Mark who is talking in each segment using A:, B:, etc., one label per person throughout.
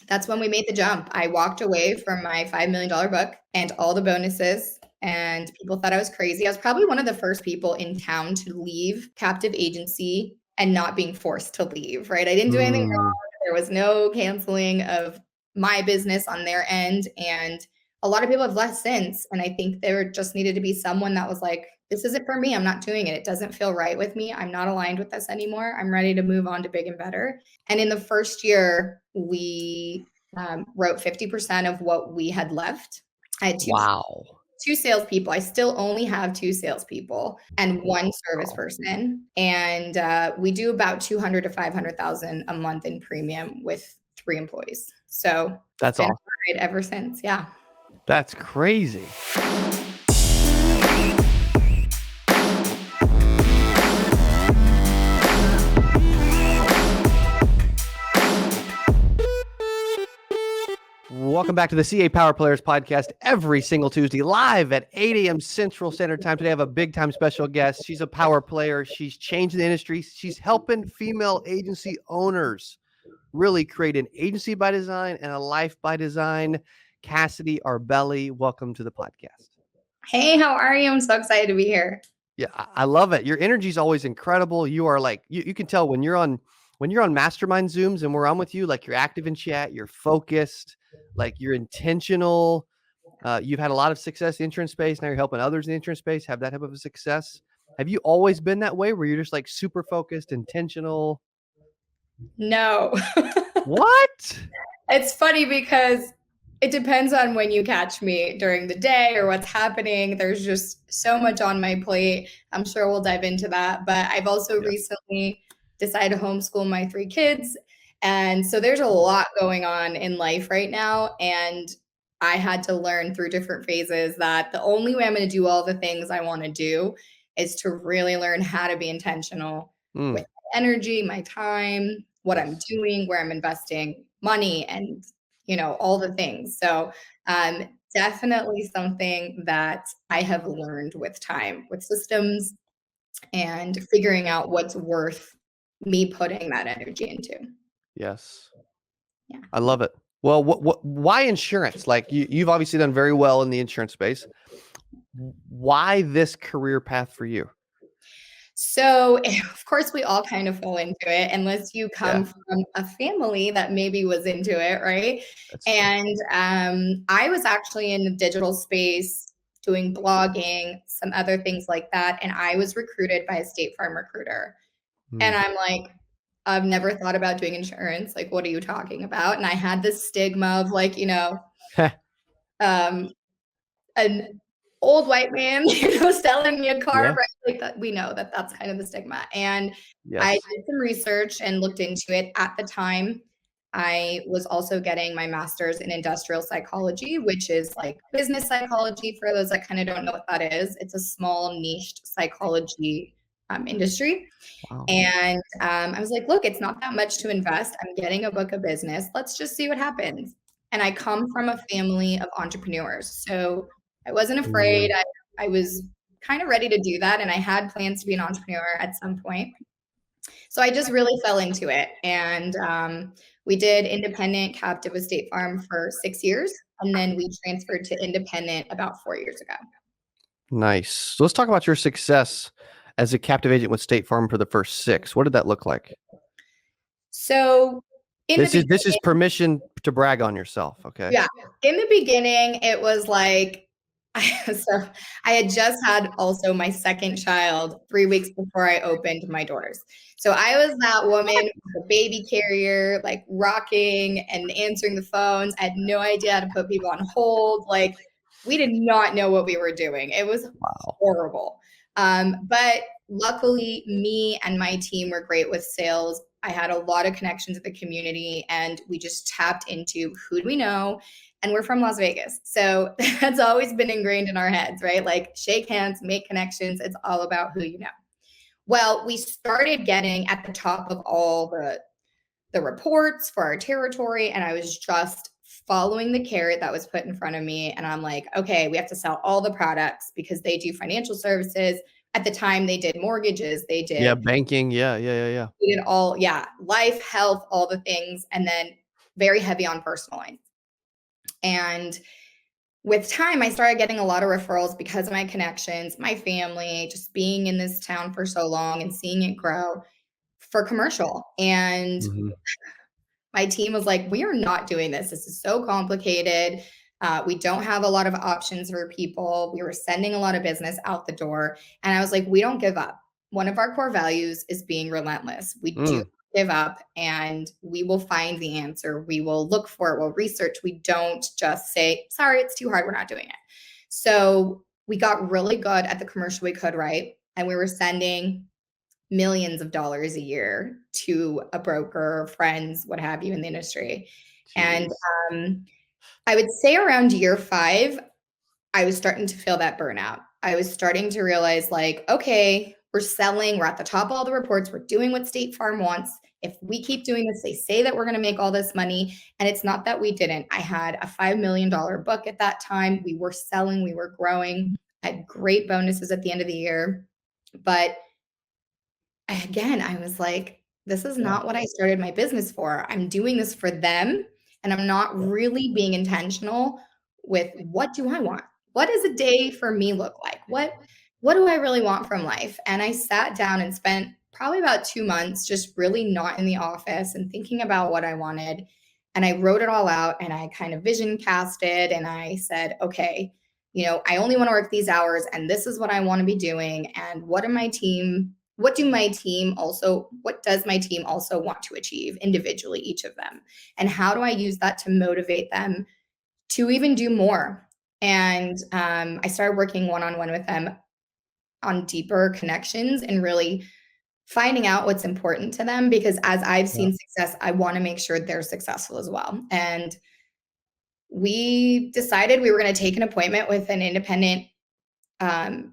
A: that's when we made the jump. I walked away from my $5 million book and all the bonuses, and people thought I was crazy. I was probably one of the first people in town to leave captive agency and not being forced to leave, right? I didn't do anything wrong. There was no canceling of my business on their end. And a lot of people have left since. And I think there just needed to be someone that was like, this isn't for me. I'm not doing it. It doesn't feel right with me. I'm not aligned with this anymore. I'm ready to move on to big and better. And in the first year, we wrote 50% of what we had left. I had two salespeople. I still only have two salespeople and one service person. And we do about 200 to 500,000 a month in premium with 3 employees. So
B: that's awesome.
A: Ever since. Yeah.
B: That's crazy. Welcome back to the CA Power Players podcast every single Tuesday, live at 8 a.m. Central Standard Time. Today I have a big time special guest. She's a power player. She's changing the industry. She's helping female agency owners really create an agency by design and a life by design. Cassidy Arbeli, welcome to the podcast.
A: Hey, how are you? I'm so excited to be here.
B: Yeah, I love it. Your energy is always incredible. You are like, you can tell when you're on mastermind Zooms and we're on with you, like you're active in chat, you're focused, like you're intentional. You've had a lot of success in the insurance space. Now you're helping others in the insurance space have that type of a success. Have you always been that way where you're just like super focused, intentional?
A: No.
B: What?
A: It's funny because it depends on when you catch me during the day or what's happening. There's just so much on my plate. I'm sure we'll dive into that. But I've also recently decided to homeschool my 3 kids. And so there's a lot going on in life right now. And I had to learn through different phases that the only way I'm going to do all the things I want to do is to really learn how to be intentional with my energy, my time, what I'm doing, where I'm investing money, and all the things. So definitely something that I have learned with time, with systems, and figuring out what's worth me putting that energy into.
B: Yes.
A: Yeah.
B: I love it. Well, why insurance? Like you've obviously done very well in the insurance space. Why this career path for you?
A: So, of course, we all kind of fall into it unless you come from a family that maybe was into it, right? And I was actually in the digital space doing blogging, some other things like that. And I was recruited by a State Farm recruiter. And I'm like, I've never thought about doing insurance. Like, what are you talking about? And I had this stigma of like, an old white man, selling me a car, right? Like that, we know that that's kind of the stigma. And I did some research and looked into it. At the time, I was also getting my master's in industrial psychology, which is like business psychology. For those that kind of don't know what that is, it's a small niched psychology industry. Wow. And I was like, look, it's not that much to invest. I'm getting a book of business. Let's just see what happens. And I come from a family of entrepreneurs. So I wasn't afraid. I was kind of ready to do that. And I had plans to be an entrepreneur at some point. So I just really fell into it. And we did independent captive with State Farm for 6 years. And then we transferred to independent about 4 years ago.
B: Nice. So let's talk about your success as a captive agent with State Farm for the first 6. What did that look like?
A: So
B: this is permission to brag on yourself. Okay.
A: Yeah. In the beginning, it was like, so I had just had also my second child 3 weeks before I opened my doors. So I was that woman, the baby carrier, like rocking and answering the phones. I had no idea how to put people on hold. Like we did not know what we were doing. It was horrible. But luckily me and my team were great with sales. I had a lot of connections with the community and we just tapped into who do we know? And we're from Las Vegas. So that's always been ingrained in our heads, right? Like shake hands, make connections. It's all about who you know. Well, we started getting at the top of all the reports for our territory. And I was just following the carrot that was put in front of me. And I'm like, okay, we have to sell all the products because they do financial services. At the time, they did mortgages. They did
B: banking. Yeah.
A: We did all, life, health, all the things. And then very heavy on personal lines. And with time, I started getting a lot of referrals because of my connections, my family, just being in this town for so long and seeing it grow for commercial. And
B: Mhm.
A: my team was like, we are not doing this. This is so complicated. We don't have a lot of options for people. We were sending a lot of business out the door. And I was like, we don't give up. One of our core values is being relentless. We do
B: Mm.
A: give up, and we will find the answer. We will look for it. We'll research. We don't just say, sorry, it's too hard. We're not doing it. So we got really good at the commercial we could write. And we were sending millions of dollars a year to a broker, friends, what have you in the industry. And
B: Jeez.
A: I would say around year 5, I was starting to feel that burnout. I was starting to realize, like, okay, we're selling, we're at the top of all the reports, we're doing what State Farm wants. If we keep doing this, they say that we're going to make all this money. And it's not that we didn't. I had a $5 million book at that time. We were selling, we were growing, I had great bonuses at the end of the year. But again, I was like, this is
B: Yeah.
A: not what I started my business for. I'm doing this for them, and I'm not really being intentional with, what do I want? What does a day for me look like? What do I really want from life? And I sat down and spent probably about 2 months just really not in the office and thinking about what I wanted. And I wrote it all out, and I kind of vision casted, and I said, okay, I only want to work these hours, and this is what I want to be doing. And what does my team also want to achieve individually, each of them? And how do I use that to motivate them to even do more? And I started working one-on-one with them on deeper connections and really finding out what's important to them, because as I've
B: Yeah.
A: seen success, I want to make sure they're successful as well. And we decided we were going to take an appointment with an independent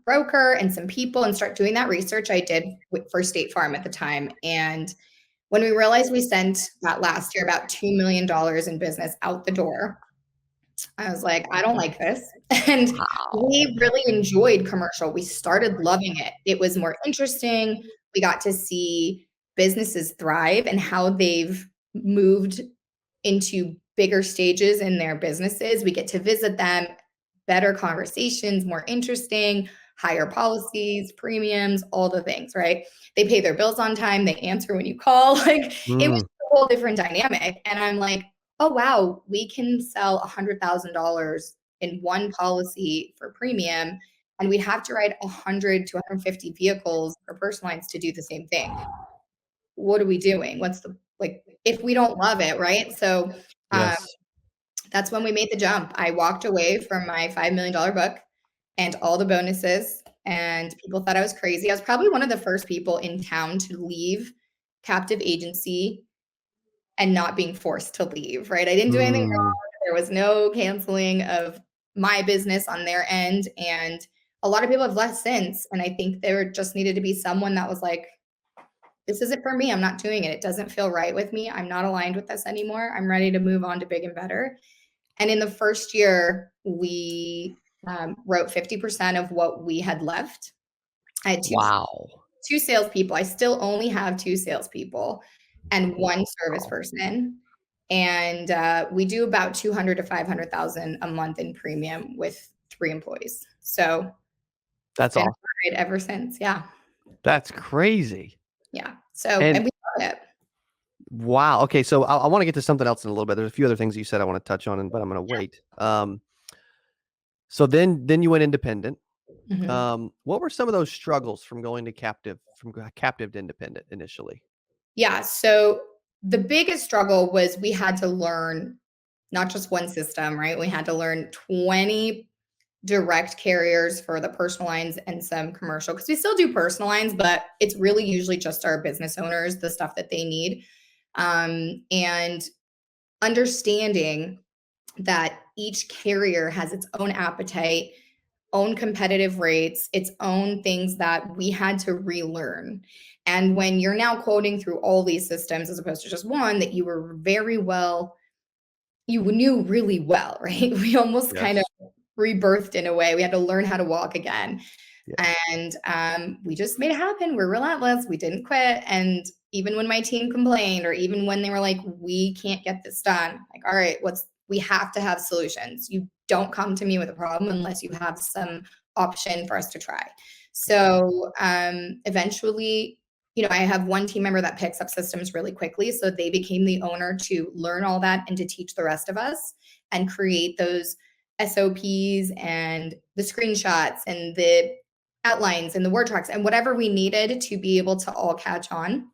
A: broker and some people and start doing that research I did for State Farm at the time. And when we realized we sent that last year about $2 million in business out the door, I was like, I don't like this. And
B: Wow.
A: we really enjoyed commercial. We started loving it. It was more interesting. We got to see businesses thrive and how they've moved into bigger stages in their businesses. We get to visit them, better conversations, more interesting, higher policies, premiums, all the things, right? They pay their bills on time, they answer when you call. Like, it was
B: Mm.
A: a whole different dynamic. And I'm like, oh, wow, we can sell $100,000 in one policy for premium, and we'd have to write 100 to 150 vehicles for personal lines to do the same thing. What are we doing? What's the, like, if we don't love it, right? So um,
B: Yes.
A: that's when we made the jump. I walked away from my $5 million book and all the bonuses, and people thought I was crazy. I was probably one of the first people in town to leave captive agency and not being forced to leave, right? I didn't do anything wrong.
B: Mm.
A: There was no canceling of my business on their end. And a lot of people have left since. And I think there just needed to be someone that was like, this isn't for me. I'm not doing it. It doesn't feel right with me. I'm not aligned with this anymore. I'm ready to move on to big and better. And in the first year, we wrote 50% of what we had left. I had
B: Wow.
A: two salespeople. I still only have two salespeople and one service
B: Wow.
A: person. And we do about 200 to 500,000 a month in premium with 3 employees. So
B: That's
A: been
B: awesome.
A: on it ever since. Yeah.
B: That's crazy.
A: Yeah. So,
B: And
A: and we love it.
B: wow. Okay. So I want to get to something else in a little bit. There's a few other things that you said I want to touch on, but I'm going to wait. So then you went independent.
A: Mhm.
B: What were some of those struggles from going to captive to independent initially?
A: Yeah. So the biggest struggle was we had to learn not just one system, right? We had to learn 20 direct carriers for the personal lines and some commercial, because we still do personal lines, but it's really usually just our business owners, the stuff that they need. And understanding that each carrier has its own appetite, own competitive rates, its own things that we had to relearn. And when you're now quoting through all these systems as opposed to just one that you knew really well, right? We almost kind of
B: Yes.
A: rebirthed in a way. We had to learn how to walk again.
B: Yeah.
A: And we just made it happen. We're relentless. We didn't quit. And even when my team complained, or even when they were like, we can't get this done, like, all right, we have to have solutions. You don't come to me with a problem unless you have some option for us to try. So eventually, I have one team member that picks up systems really quickly. So they became the owner to learn all that and to teach the rest of us and create those SOPs and the screenshots and the outlines and the word tracks and whatever we needed to be able to all catch on.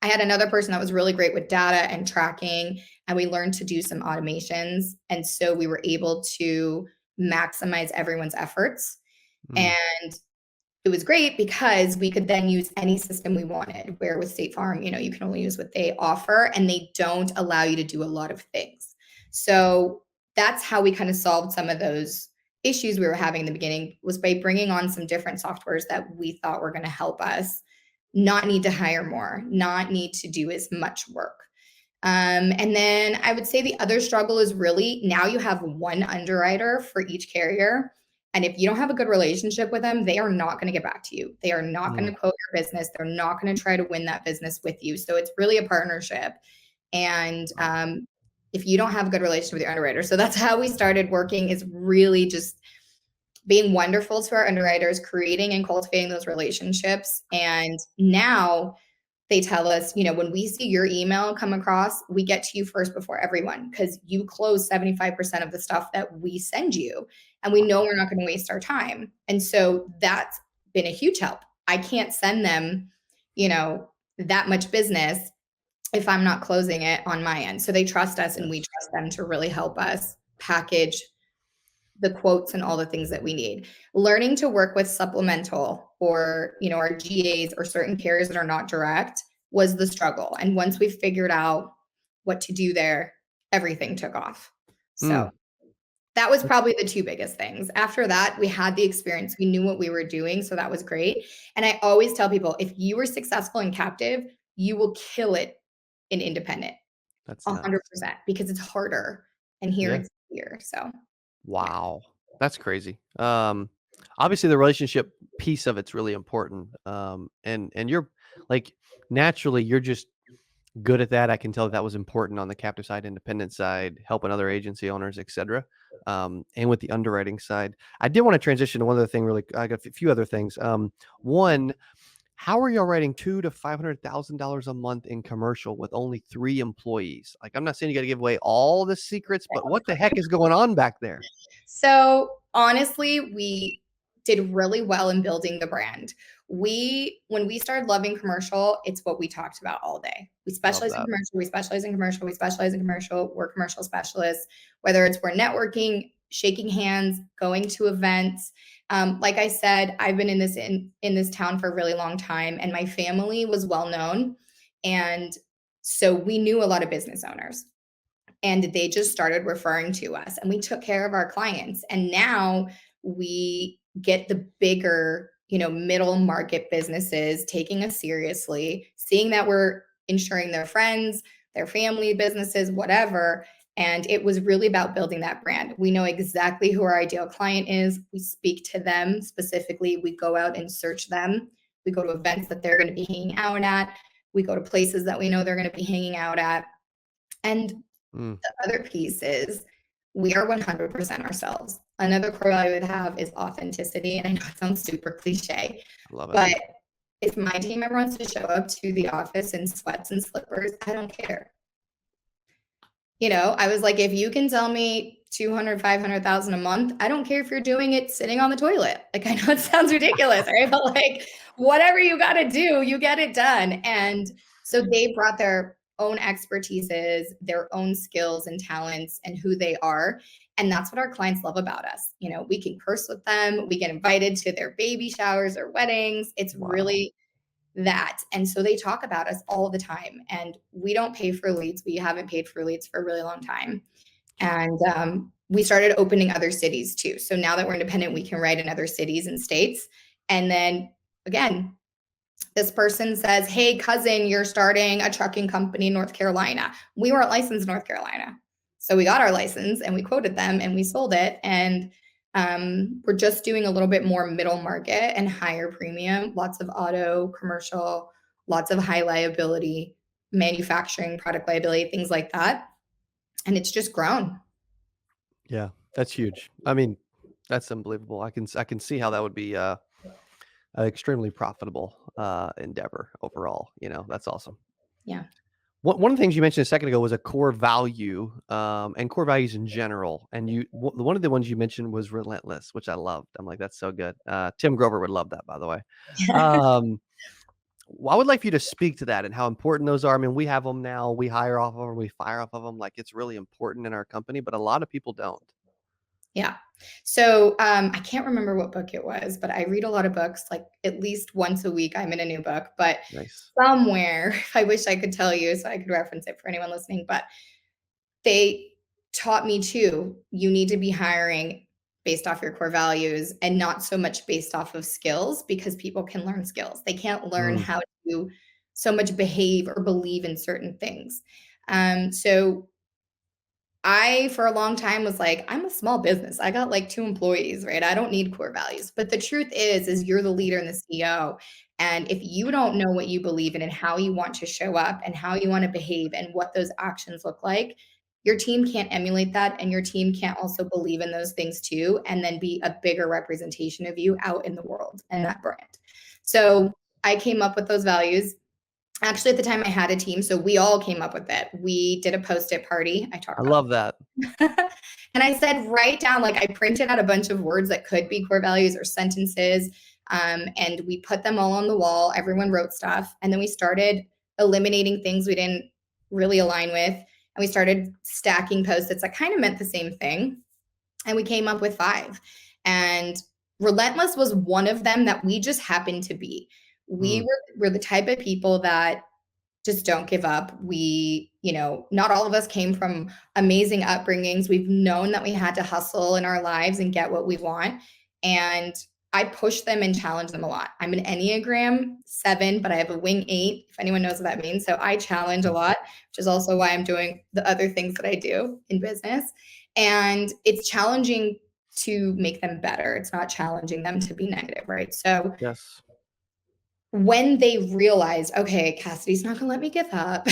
A: I had another person that was really great with data and tracking, and we learned to do some automations. And so we were able to maximize everyone's efforts.
B: Mm.
A: And it was great because we could then use any system we wanted, where with State Farm, you can only use what they offer, and they don't allow you to do a lot of things. So that's how we kind of solved some of those issues we were having in the beginning, was by bringing on some different softwares that we thought were going to help us not need to hire more, not need to do as much work. And then I would say the other struggle is really, now you have one underwriter for each carrier. And if you don't have a good relationship with them, they are not going to get back to you. They are not going to quote your business. They're not going to try to win that business with you. So it's really a partnership. And if you don't have a good relationship with your underwriter, so that's how we started working, is really just being wonderful to our underwriters, creating and cultivating those relationships. And now they tell us, when we see your email come across, we get to you first before everyone, because you close 75% of the stuff that we send you. And we know we're not going to waste our time. And so that's been a huge help. I can't send them, that much business if I'm not closing it on my end. So they trust us, and we trust them to really help us package the quotes and all the things that we need. Learning to work with supplemental, or, our GAs or certain carriers that are not direct, was the struggle. And once we figured out what to do there, everything took off. So that was probably the two biggest things. After that, we had the experience. We knew what we were doing. So that was great. And I always tell people, if you were successful in captive, you will kill it in independent.
B: That's
A: 100%,
B: nuts.
A: because it's harder. And here it's easier. So
B: Wow. That's crazy. Obviously the relationship piece of it's really important. And you're like, naturally you're just good at that. I can tell that was important on the captive side, independent side, helping other agency owners, etc. And with the underwriting side, I did want to transition to one other thing. Really, I got a few other things. One, how are y'all writing $200,000 to $500,000 a month in commercial with only 3 employees? Like, I'm not saying you got to give away all the secrets, but what the heck is going on back there?
A: So honestly, we did really well in building the brand. When we started loving commercial, it's what we talked about all day. We
B: Love
A: specialize in
B: that.
A: commercial, we specialize in commercial, we specialize in commercial, we're commercial specialists, whether it's we're networking, shaking hands, going to events. Like I said, I've been in this town for a really long time, and my family was well known. And so we knew a lot of business owners, and they just started referring to us, and we took care of our clients. And now we get the bigger, middle market businesses taking us seriously, seeing that we're insuring their friends, their family businesses, whatever. And it was really about building that brand. We know exactly who our ideal client is. We speak to them specifically. We go out and search them. We go to events that they're going to be hanging out at. We go to places that we know they're going to be hanging out at. And the other piece is, we are 100% ourselves. Another core I would have is authenticity. And I know it sounds super cliche,
B: Love it.
A: but if my team member wants to show up to the office in sweats and slippers, I don't care. I was like, if you can tell me 200, 500,000 a month, I don't care if you're doing it sitting on the toilet. Like, I know it sounds ridiculous, right? But like, whatever you got to do, you get it done. And so they brought their own expertises, their own skills and talents, and who they are. And that's what our clients love about us. We can curse with them. We get invited to their baby showers or weddings. It's really that. And so they talk about us all the time, and we don't pay for leads. We haven't paid for leads for a really long time. And we started opening other cities too. So now that we're independent, we can write in other cities and states. And then again, this person says, hey, cousin, you're starting a trucking company in North Carolina. We weren't licensed in North Carolina. So we got our license, and we quoted them, and we sold it. And we're just doing a little bit more middle market and higher premium, lots of auto, commercial, lots of high liability manufacturing, product liability, things like that. And it's just grown.
B: Yeah, that's huge. I mean, that's unbelievable. I can see how that would be an extremely profitable endeavor overall. That's awesome.
A: Yeah.
B: One of the things you mentioned a second ago was a core value, and core values in general. And one of the ones you mentioned was relentless, which I loved. I'm like, that's so good. Tim Grover would love that, by the way. Um, I would like for you to speak to that and how important those are. I mean, we have them now. We hire off of them. We fire off of them. Like, it's really important in our company, but a lot of people don't.
A: Yeah. So I can't remember what book it was, but I read a lot of books, like at least once a week. I'm in a new book, but
B: Nice.
A: somewhere, I wish I could tell you so I could reference it for anyone listening, but they taught me too, you need to be hiring based off your core values and not so much based off of skills, because people can learn skills. They can't learn
B: Mm,
A: how to so much behave or believe in certain things. So I, for a long time, was like, I'm a small business. I got like 2 employees, right? I don't need core values. But the truth is you're the leader and the CEO. And if you don't know what you believe in and how you want to show up and how you want to behave and what those actions look like, your team can't emulate that. And your team can't also believe in those things too, and then be a bigger representation of you out in the world and that brand. So I came up with those values. Actually, at the time I had a team, so we all came up with it. We did a post-it party. I talk
B: I
A: about
B: love that.
A: and I said, write down, like, I printed out a bunch of words that could be core values or sentences. And we put them all on the wall. Everyone wrote stuff. And then we started eliminating things we didn't really align with. And we started stacking post-its that kind of meant the same thing. And we came up with 5. And relentless was one of them that we just happened to be. We
B: Mm,
A: were the type of people that just don't give up. We, not all of us came from amazing upbringings. We've known that we had to hustle in our lives and get what we want. And I push them and challenge them a lot. I'm an Enneagram 7, but I have a wing 8, if anyone knows what that means. So I challenge a
B: mm,
A: lot, which is also why I'm doing the other things that I do in business. And it's challenging to make them better. It's not challenging them to be negative, right? So
B: yes.
A: when they realized, okay, Cassidy's not gonna let me give up.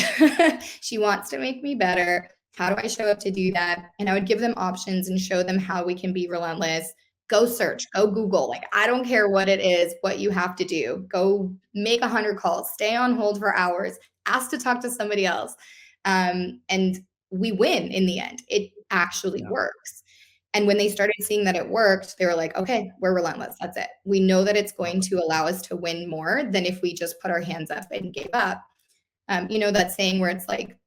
A: She wants to make me better. How do I show up to do that? And I would give them options and show them how we can be relentless. Go search, go Google. Like, I don't care what it is, what you have to do. Go make 100 calls, stay on hold for hours, ask to talk to somebody else. And we win in the end. It actually
B: Yeah.
A: works. And when they started seeing that it worked, they were like, okay, we're relentless. That's it. We know that it's going to allow us to win more than if we just put our hands up and gave up. That saying where it's like,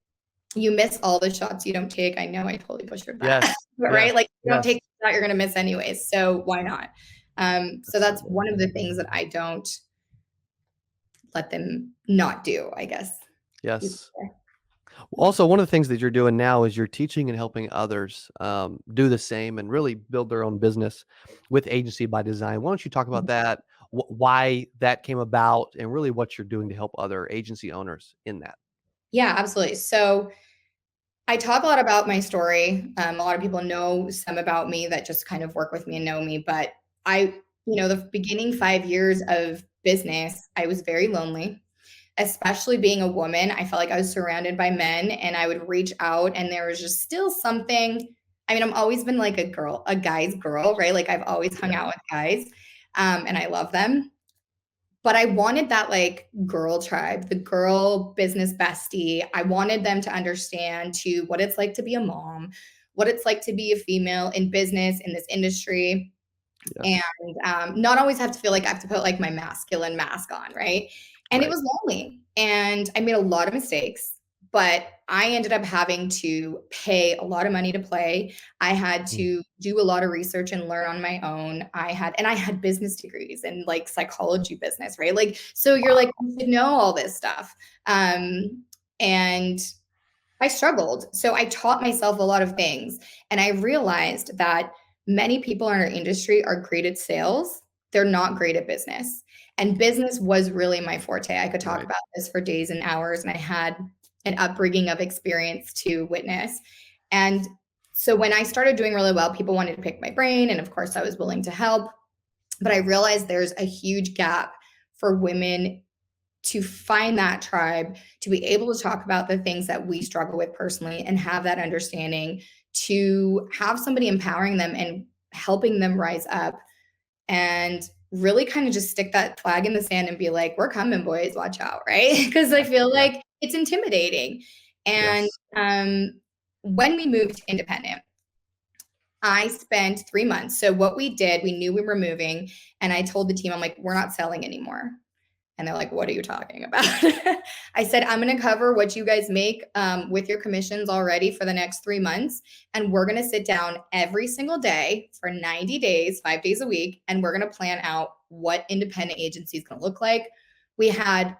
A: you miss all the shots you don't take. I know I totally butchered that,
B: Yes.
A: but
B: Yes.
A: right? Like, you don't
B: Yes.
A: take a shot, you're going to miss anyways. So why not? So
B: That's so
A: that's
B: good.
A: one of the things that I don't let them not do, I guess.
B: Yes. Also, one of the things that you're doing now is you're teaching and helping others do the same and really build their own business with Agency by Design. Why don't you talk about that, why that came about, and really what you're doing to help other agency owners in that?
A: Yeah, absolutely. So I talk a lot about my story. A lot of people know some about me that just kind of work with me and know me. But the beginning 5 years of business, I was very lonely, especially being a woman. I felt like I was surrounded by men and I would reach out and there was just still something. I mean, I've always been like a guy's girl, right? Like, I've always hung
B: Yeah.
A: out with guys, and I love them. But I wanted that, like, girl tribe, the girl business bestie. I wanted them to understand too what it's like to be a mom, what it's like to be a female in business in this industry, and
B: Yes.
A: not always have to feel like I have to put like my masculine mask on, right? And it
B: Right.
A: was lonely, and I made a lot of mistakes, but I ended up having to pay a lot of money to play. I had
B: Mm.
A: to do a lot of research and learn on my own. I had business degrees and like psychology business, right? Like, so you're like,
B: Wow.
A: you should know all this stuff. And I struggled. So I taught myself a lot of things. And I realized that many people in our industry are great at sales. They're not great at business. And business was really my forte. I could talk
B: Right.
A: about this for days and hours. And I had an upbringing of experience to witness. And so when I started doing really well, people wanted to pick my brain. And of course, I was willing to help. But I realized there's a huge gap for women to find that tribe, to be able to talk about the things that we struggle with personally and have that understanding, to have somebody empowering them and helping them rise up, and really kind of just stick that flag in the sand and be like, we're coming, boys, watch out, right? Because I feel
B: Yeah.
A: like it's intimidating. And
B: Yes.
A: when we moved independent, I spent 3 months. So what we did, we knew we were moving, and I told the team, I'm like, we're not selling anymore. And they're like, what are you talking about? I said, I'm going to cover what you guys make with your commissions already for the next 3 months. And we're going to sit down every single day for 90 days, 5 days a week. And we're going to plan out what independent agency is going to look like. We had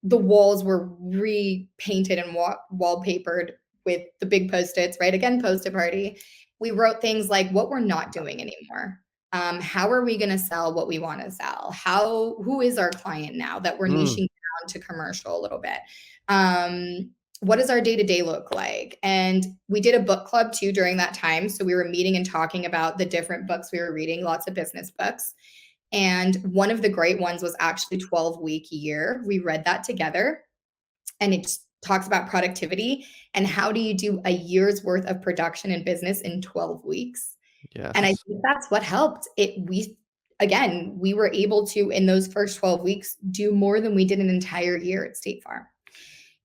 A: the walls were repainted and wallpapered with the big post-its, right? Again, post-it party. We wrote things like what we're not doing anymore. How are we going to sell what we want to sell? Who is our client now that we're niching down to commercial a little bit? What does our day-to-day look like? And we did a book club too during that time. So we were meeting and talking about the different books we were reading, lots of business books. And one of the great ones was actually 12-week year. We read that together, and it just talks about productivity and how do you do a year's worth of production in business in 12 weeks. And I
B: Yes.
A: think that's what helped it. We were able to, in those first 12 weeks, do more than we did an entire year at State Farm.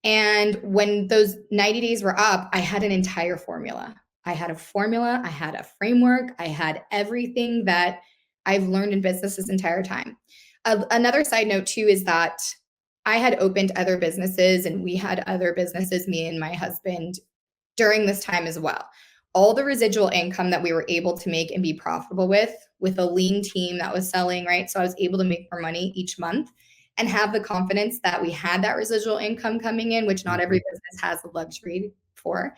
A: And when those 90 days were up, I had an entire formula. I had a formula, I had a framework, I had everything that I've learned in business this entire time. Another side note, too, is that I had opened other businesses and we had other businesses, me and my husband, during this time as well. All the residual income that we were able to make and be profitable with a lean team that was selling, right? So I was able to make more money each month and have the confidence that we had that residual income coming in, which not every business has the luxury for.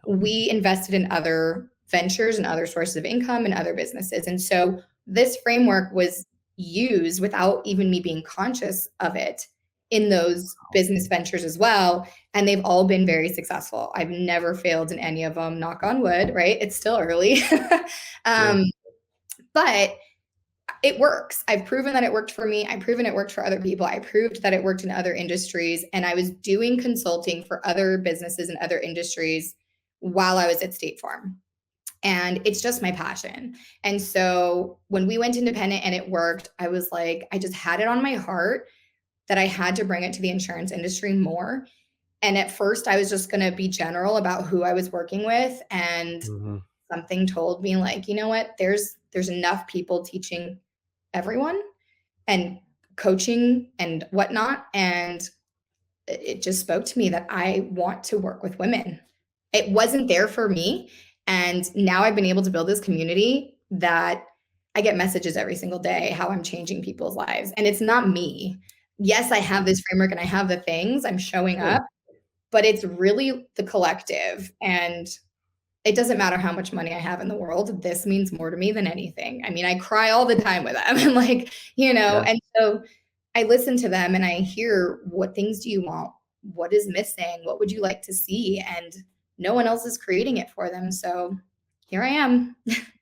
A: We invested in other ventures and other sources of income and other businesses. And so this framework was used without even me being conscious of it in those business ventures as well. And they've all been very successful. I've never failed in any of them, knock on wood, right? It's still early.
B: Sure.
A: But it works. I've proven that it worked for me. I've proven it worked for other people. I proved that it worked in other industries. And I was doing consulting for other businesses and other industries while I was at State Farm. And it's just my passion. And so when we went independent and it worked, I was like, I just had it on my heart that I had to bring it to the insurance industry more. And at first, I was just going to be general about who I was working with. And
B: Mm-hmm.
A: something told me, like, you know what, there's enough people teaching everyone and coaching and whatnot. And it just spoke to me that I want to work with women. It wasn't there for me. And now I've been able to build this community that I get messages every single day how I'm changing people's lives. And it's not me. Yes, I have this framework and I have the things, I'm showing
B: Sure.
A: up, but it's really the collective. And it doesn't matter how much money I have in the world. This means more to me than anything. I mean, I cry all the time with them and like,
B: Yeah.
A: and so I listen to them and I hear, what things do you want? What is missing? What would you like to see? And no one else is creating it for them. So here I am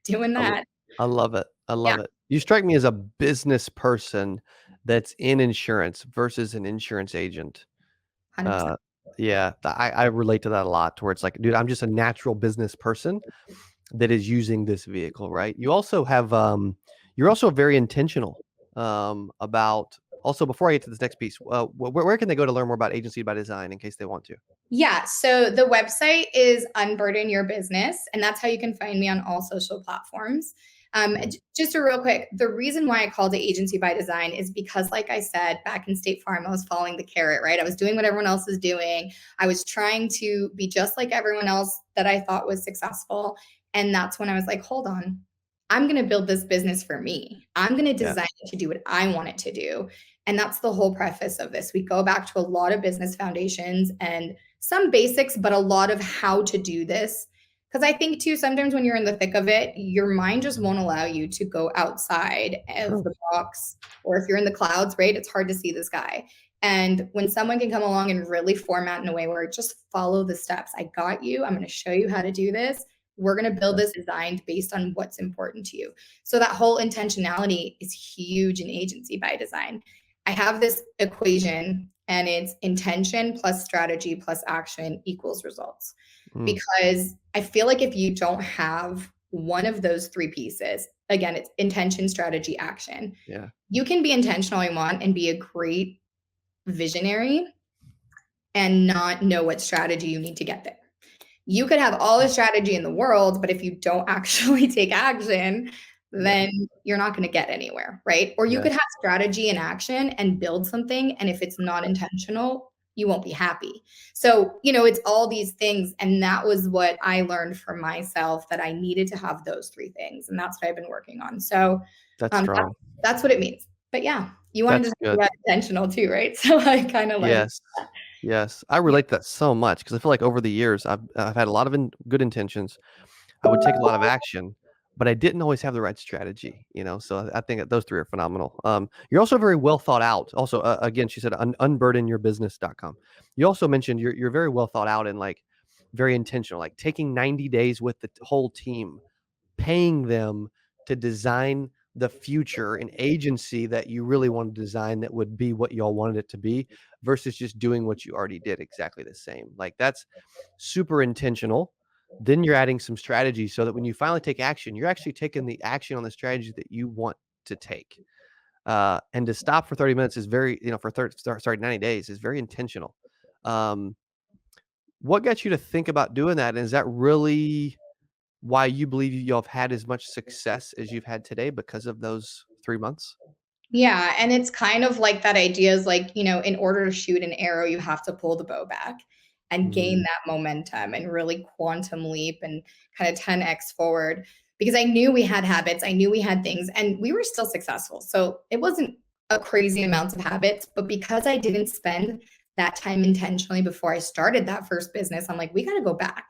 A: doing
B: I, l-
A: that.
B: I love it. I
A: Yeah,
B: love it. You strike me as a business person that's in insurance versus an insurance agent.
A: 100%.
B: Uh, yeah, I relate to that a lot. Where it's like, dude, I'm just a natural business person that is using this vehicle, right? You also have, you're also very intentional about. Also, before I get to this next piece, where can they go to learn more about Agency by Design in case they want to?
A: Yeah. So the website is Unburden Your Business, and that's how you can find me on all social platforms.
B: Mhm.
A: Just a real quick, the reason why I called it Agency by Design is because, like I said, back in State Farm, I was following the carrot, right? I was doing what everyone else was doing. I was trying to be just like everyone else that I thought was successful. And that's when I was like, hold on, I'm going to build this business for me. I'm going to
B: Yeah.
A: design it to do what I want it to do. And that's the whole preface of this. We go back to a lot of business foundations and some basics, but a lot of how to do this. Because I think too, sometimes when you're in the thick of it, your mind just won't allow you to go outside of
B: True.
A: the box. Or if you're in the clouds, right, it's hard to see the sky. And when someone can come along and really format in a way where just follow the steps, I got you, I'm going to show you how to do this. We're going to build
B: Yeah.
A: this designed based on what's important to you. So that whole intentionality is huge in Agency by Design. I have this equation, and it's intention plus strategy plus action equals results.
B: Mm,
A: Because I feel like if you don't have one of those three pieces, again, it's intention, strategy, action.
B: yeah.
A: You can be intentional you want and be a great visionary and not know what strategy you need to get there. You could have all the strategy in the world, but if you don't actually take action,
B: Yeah.
A: then you're not going to get anywhere, right? Or you could
B: Yes.
A: have strategy and action and build something, and if it's not intentional, you won't be happy. So, it's all these things, and that was what I learned for myself, that I needed to have those three things, and that's what I've been working on. So,
B: That's
A: um,
B: strong.
A: that's what it means. But yeah, you wanted to
B: That's
A: talk
B: good.
A: about intentional too, right? So I kind of led.
B: Yes. Yes. I relate to that so much because I feel like over the years I've had a lot of good intentions. I would take a lot of action, but I didn't always have the right strategy, So I think that those three are phenomenal. You're also very well thought out. Also, again, she said unburdenyourbusiness.com. You also mentioned you're very well thought out and like very intentional, like taking 90 days with the whole team, paying them to design the future, an agency that you really want to design that would be what y'all wanted it to be versus just doing what you already did exactly the same. Like that's super intentional. Then you're adding some strategy so that when you finally take action, you're actually taking the action on the strategy that you want to take. And to stop for 30 minutes is very, for 90 days is very intentional. Um, what got you to think about doing that? And is that really why you believe y'all have had as much success as you've had today because of those 3 months?
A: Yeah, and it's kind of like that idea is like, in order to shoot an arrow, you have to pull the bow back and gain
B: Mm,
A: that momentum and really quantum leap and kind of 10x forward, because I knew we had habits, I knew we had things, and we were still successful. So it wasn't a crazy amount of habits, but because I didn't spend that time intentionally before I started that first business, I'm like, we got to go back.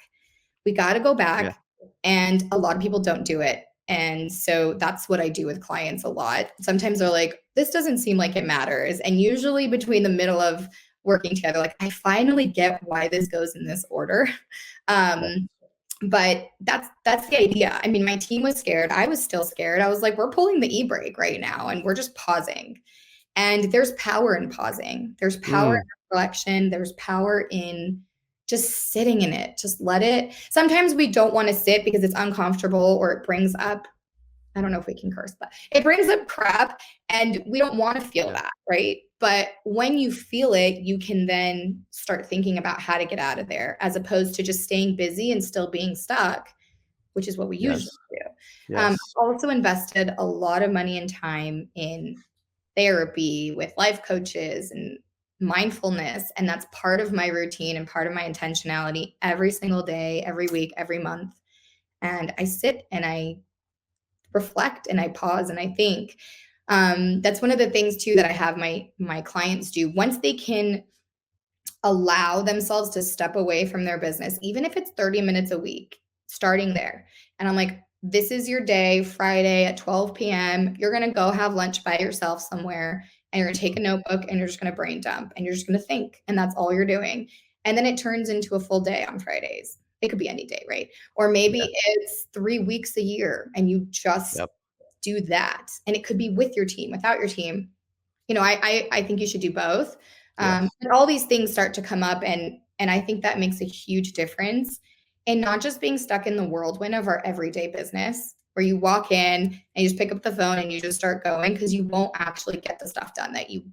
A: We got to go
B: yeah,
A: back. And a lot of people don't do it. And so that's what I do with clients a lot. Sometimes they're like, this doesn't seem like it matters. And usually between the middle of working together, like, I finally get why this goes in this order.
B: yeah,
A: Um, but that's the idea. I mean, my team was scared. I was still scared. I was like, we're pulling the e-brake right now and we're just pausing. And there's power in pausing. There's power
B: mm,
A: in reflection. There's power in just sitting in it. Just let it. Sometimes we don't want to sit because it's uncomfortable or it brings up, I don't know if we can curse, but it brings up crap and we don't want to feel
B: yeah,
A: that, right? But when you feel it, you can then start thinking about how to get out of there, as opposed to just staying busy and still being stuck, which is what we usually
B: yes,
A: do.
B: yes,
A: Also invested a lot of money and time in therapy with life coaches and mindfulness. And that's part of my routine and part of my intentionality every single day, every week, every month. And I sit and I reflect and I pause and I think. That's one of the things too that I have my clients do. Once they can allow themselves to step away from their business, even if it's 30 minutes a week, starting there. And I'm like, this is your day, Friday at 12 p.m. You're going to go have lunch by yourself somewhere, and you're going to take a notebook and you're just going to brain dump and you're just going to think. And that's all you're doing. And then it turns into a full day on Fridays. It could be any day, right? Or
B: yeah,
A: maybe it's 3 weeks a year and you just
B: yep,
A: do that. And it could be with your team, without your team. I think you should do both.
B: yes,
A: And all these things start to come up, and I think that makes a huge difference in not just being stuck in the whirlwind of our everyday business, where you walk in and you just pick up the phone and you just start going, because you won't actually get the stuff done that you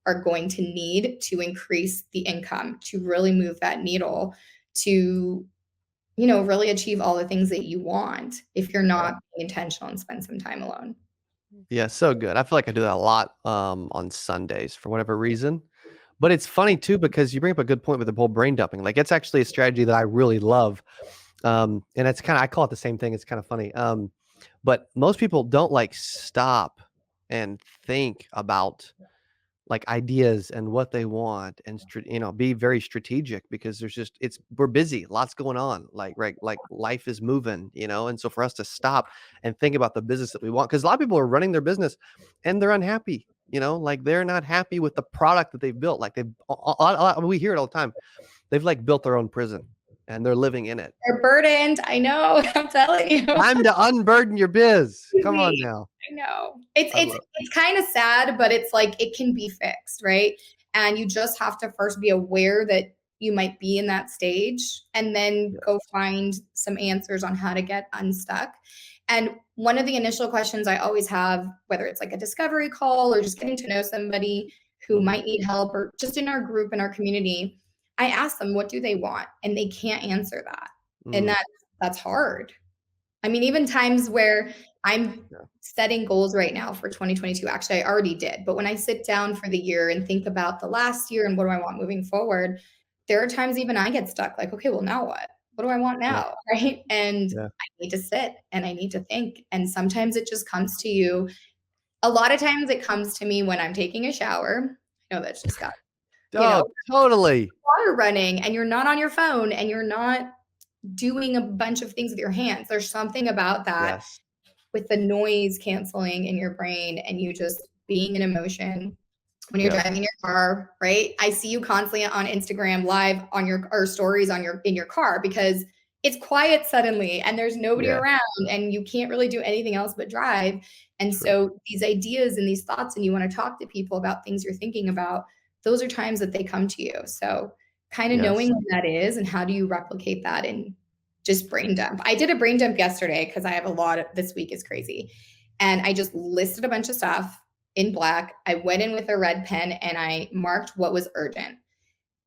A: are going to need to increase the income, to really move that needle, to really achieve all the things that you want, if you're
B: yeah.
A: not being intentional and spend some time alone.
B: Yeah, so good. I feel like I do that a lot, on Sundays for whatever reason. But it's funny too because you bring up a good point with the whole brain dumping. Like it's actually a strategy that I really love. And it's kind of I call it the same thing. It's kind of funny. But most people don't like stop and think about like ideas and what they want and be very strategic because we're busy, lots going on, like right, like life is moving, and so for us to stop and think about the business that we want, because a lot of people are running their business and they're unhappy, like they're not happy with the product that they've built, like we hear it all the time, they've like built their own prison and they're living in it.
A: They're burdened. I know. I'm telling you.
B: Time to unburden your biz, come
A: Crazy.
B: on now.
A: I know.
B: I love
A: It's kind of sad, but it's like it can be fixed, right? And you just have to first be aware that you might be in that stage and then
B: Yes.
A: go find some answers on how to get unstuck. And one of the initial questions I always have, whether it's like a discovery call or just getting to know somebody who
B: Mhm.
A: might need help or just in our group, in our community, I ask them, what do they want? And they can't answer that. And
B: Mm,
A: that's hard. I mean, even times where I'm
B: yeah.
A: setting goals right now for 2022. Actually, I already did. But when I sit down for the year and think about the last year and what do I want moving forward, there are times even I get stuck like, okay, well, now what? What do I want
B: Yeah.
A: now? Right. And
B: Yeah.
A: I need to sit and I need to think. And sometimes it just comes to you. A lot of times it comes to me when I'm taking a shower. I know that's just got, you know,
B: Oh, totally.
A: water running and you're not on your phone and you're not doing a bunch of things with your hands. There's something about that
B: Yes.
A: with the noise canceling in your brain and you just being in emotion when you're
B: Yeah.
A: driving your car, right? I see you constantly on Instagram live on your or stories on your in your car because it's quiet suddenly and there's nobody
B: Yeah.
A: around and you can't really do anything else but drive. And
B: True.
A: so these ideas and these thoughts and you want to talk to people about things you're thinking about, those are times that they come to you. So kind of knowing
B: Yes.
A: what that is and how do you replicate that in just brain dump. I did a brain dump yesterday because I have a lot of this week is crazy. And I just listed a bunch of stuff in black. I went in with a red pen and I marked what was urgent.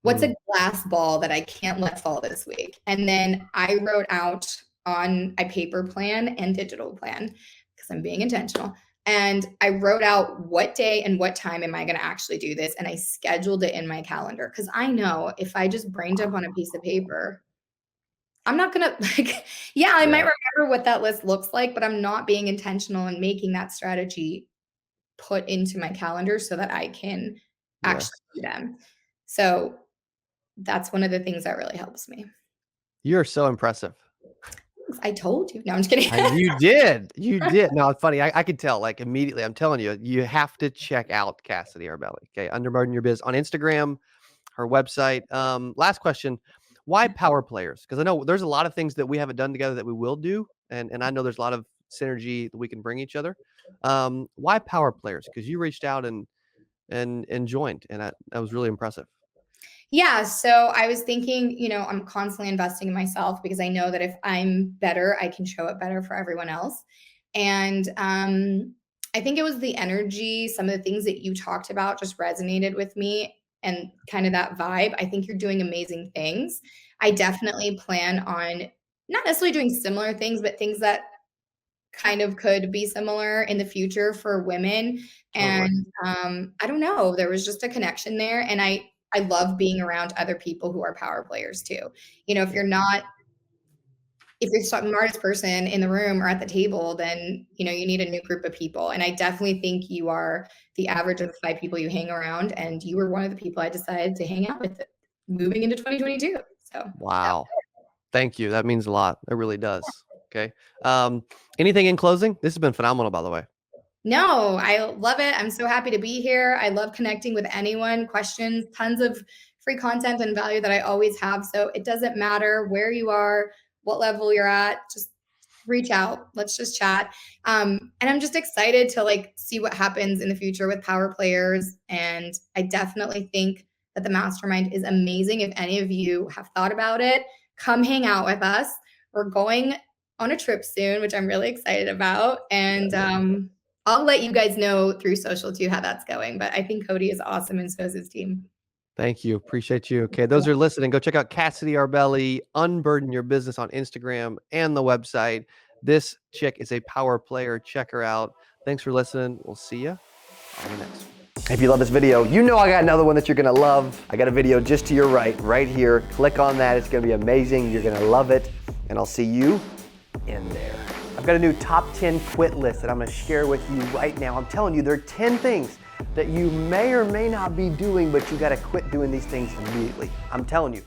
A: What's
B: Mm,
A: a glass ball that I can't let fall this week? And then I wrote out on a paper plan and digital plan because I'm being intentional. And I wrote out what day and what time am I going to actually do this? And I scheduled it in my calendar because I know if I just brain dump on a piece of paper, I'm not gonna like, yeah, I might
B: yeah.
A: remember what that list looks like, but I'm not being intentional in making that strategy put into my calendar so that I can
B: Yes.
A: actually do them. So that's one of the things that really helps me.
B: You're so impressive.
A: I told you. No, I'm just kidding.
B: You did. You did. No, it's funny. I could tell like immediately. I'm telling you, you have to check out Cassidy Arbeli. Okay. Underburden Your Biz on Instagram, her website. Last question. Why power players? Because I know there's a lot of things that we haven't done together that we will do. And I know there's a lot of synergy that we can bring each other. Why power players? Because you reached out and joined. And that was really impressive.
A: Yeah, so I was thinking, I'm constantly investing in myself because I know that if I'm better, I can show it better for everyone else. And I think it was the energy, some of the things that you talked about just resonated with me and kind of that vibe. I think you're doing amazing things. I definitely plan on not necessarily doing similar things, but things that kind of could be similar in the future for women.
B: Totally.
A: And I don't know, there was just a connection there. And I love being around other people who are power players too. If
B: Yeah.
A: you're not, if you're the smartest person in the room or at the table, then you need a new group of people. And I definitely think you are the average of the 5 people you hang around, and you were one of the people I decided to hang out with moving into 2022. So that
B: Wow. Thank you. That means a lot. It really does. Okay. Um, anything in closing? This has been phenomenal, by the way.
A: No, I love it. I'm so happy to be here. I love connecting with anyone, questions, tons of free content and value that I always have. So it doesn't matter where you are, what level you're at, just reach out. Let's just chat. And I'm just excited to see what happens in the future with power players. And I definitely think that the mastermind is amazing. If any of you have thought about it, come hang out with us. We're going on a trip soon, which I'm really excited about. And I'll let you guys know through social too how that's going. But I think Cody is awesome and so is his team.
B: Thank you. Appreciate you. Okay. Those are listening. Go check out Cassidy Arbeli, Unburden Your Business on Instagram and the website. This chick is a power player. Check her out. Thanks for listening. We'll see you on the next one. If you love this video, you know I got another one that you're going to love. I got a video just to your right here. Click on that. It's going to be amazing. You're going to love it. And I'll see you in there. I've got a new top 10 quit list that I'm going to share with you right now. I'm telling you, there are 10 things that you may or may not be doing, but you got to quit doing these things immediately. I'm telling you,